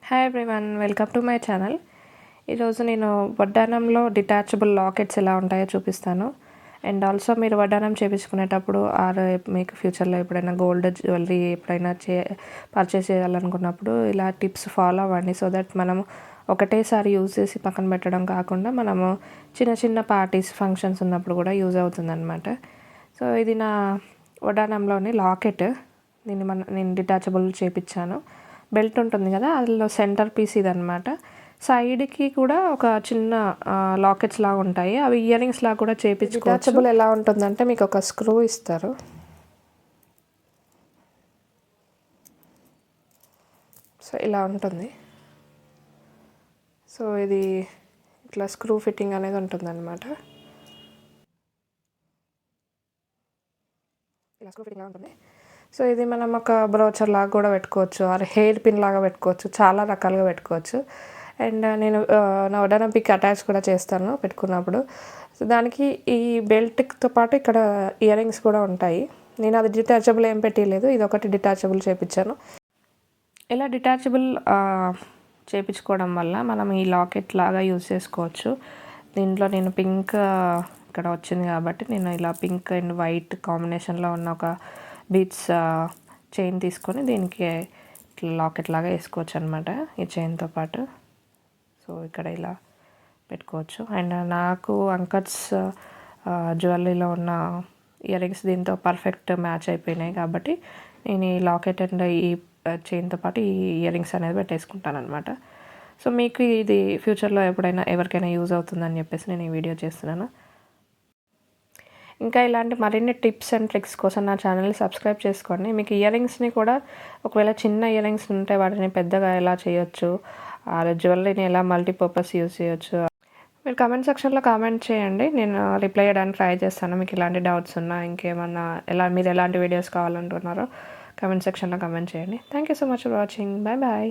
Hi everyone, welcome to my channel. ఈరోజు నేను వడ్డానంలో detachable lockets ఎలా ఉంటాయో చూపిస్తాను. అండ్ ఆల్సో మీరు వడ్డానం చేపించుకునేటప్పుడు ఆర్ మీకు ఫ్యూచర్లో ఎప్పుడైనా గోల్డ్ జ్యువెలరీ ఎప్పుడైనా పర్చేస్ చేయాలనుకున్నప్పుడు ఇలా టిప్స్ ఫాలో అవ్వండి. సో దట్ మనం ఒకటేసారి యూజ్ చేసి పక్కన పెట్టడం కాకుండా మనము చిన్న చిన్న పార్టీస్ ఫంక్షన్స్ ఉన్నప్పుడు కూడా యూజ్ అవుతుందన్నమాట. సో ఇది నా వడ్డానంలోని లాకెట్. నేను డిటాచబుల్ చేపించాను. బెల్ట్ ఉంటుంది కదా, అందులో సెంటర్ పీస్ ఇదనమాట. సైడ్కి కూడా ఒక చిన్న లాకెట్స్ లాగా ఉంటాయి, అవి ఇయర్ రింగ్స్ లాగా కూడా చేయించుకోవచ్చు. డిటాచబుల్ ఎలా ఉంటుందంటే మీకు ఒక స్క్రూ ఇస్తారు. సో ఇలా ఉంటుంది. సో ఇది ఇట్లా స్క్రూ ఫిట్టింగ్ అనేది ఉంటుందన్నమాట. ఇలా స్క్రూ ఫిట్టింగ్ ఉంటుంది. సో ఇది మనం ఒక బ్రోచర్ లాగా కూడా పెట్టుకోవచ్చు, ఆర్ హెయిర్ పిన్ లాగా పెట్టుకోవచ్చు, చాలా రకాలుగా పెట్టుకోవచ్చు. అండ్ నేను నా వడ్డానం పిక్ అటాచ్ కూడా చేస్తాను పెట్టుకున్నప్పుడు. సో దానికి ఈ బెల్ట్తో పాటు ఇక్కడ ఇయర్ రింగ్స్ కూడా ఉంటాయి. నేను అది డిటాచబుల్ ఏం పెట్టలేదు, ఇది ఒకటి డిటాచబుల్ చేయించాను. ఇలా డిటాచబుల్ చేయించుకోవడం వల్ల మనం ఈ లాకెట్ లాగా యూజ్ చేసుకోవచ్చు. దీంట్లో నేను పింక్ ఇక్కడ వచ్చింది కాబట్టి నేను ఇలా పింక్ అండ్ వైట్ కాంబినేషన్లో ఉన్న ఒక బీట్స్ చైన్ తీసుకొని దీనికి ఇట్లా లాకెట్ లాగా వేసుకోవచ్చు అనమాట, ఈ చైన్తో పాటు. సో ఇక్కడ ఇలా పెట్టుకోవచ్చు. అండ్ నాకు అంకట్స్ జ్యువెలరీలో ఉన్న ఇయర్ రింగ్స్ దీంతో పర్ఫెక్ట్ మ్యాచ్ అయిపోయినాయి కాబట్టి నేను ఈ లాకెట్ అండ్ ఈ చైన్తో పాటు ఈ ఇయర్ రింగ్స్ అనేది పెట్టేసుకుంటాను అనమాట. సో మీకు ఇది ఫ్యూచర్లో ఎప్పుడైనా ఎవరికైనా యూజ్ అవుతుందని చెప్పేసి నేను ఈ వీడియో చేస్తున్నాను. ఇంకా ఇలాంటి మరిన్ని టిప్స్ అండ్ ట్రిక్స్ కోసం నా ఛానల్ని సబ్స్క్రైబ్ చేసుకోండి. మీకు ఇయర్ రింగ్స్ని కూడా ఒకవేళ చిన్న ఇయర్ రింగ్స్ ఉంటే వాటిని పెద్దగా ఎలా చేయొచ్చు, ఆ జ్యువెలరీని ఎలా మల్టీపర్పస్ యూజ్ చేయొచ్చు, మీరు కామెంట్ సెక్షన్లో కామెంట్ చేయండి. నేను రిప్లై చేయడానికి ట్రై చేస్తాను. మీకు ఇలాంటి డౌట్స్ ఉన్నా ఇంకేమన్నా మీరు ఎలాంటి వీడియోస్ కావాలంటున్నారో కామెంట్ సెక్షన్లో కామెంట్ చేయండి. Thank you so much for watching. Bye bye.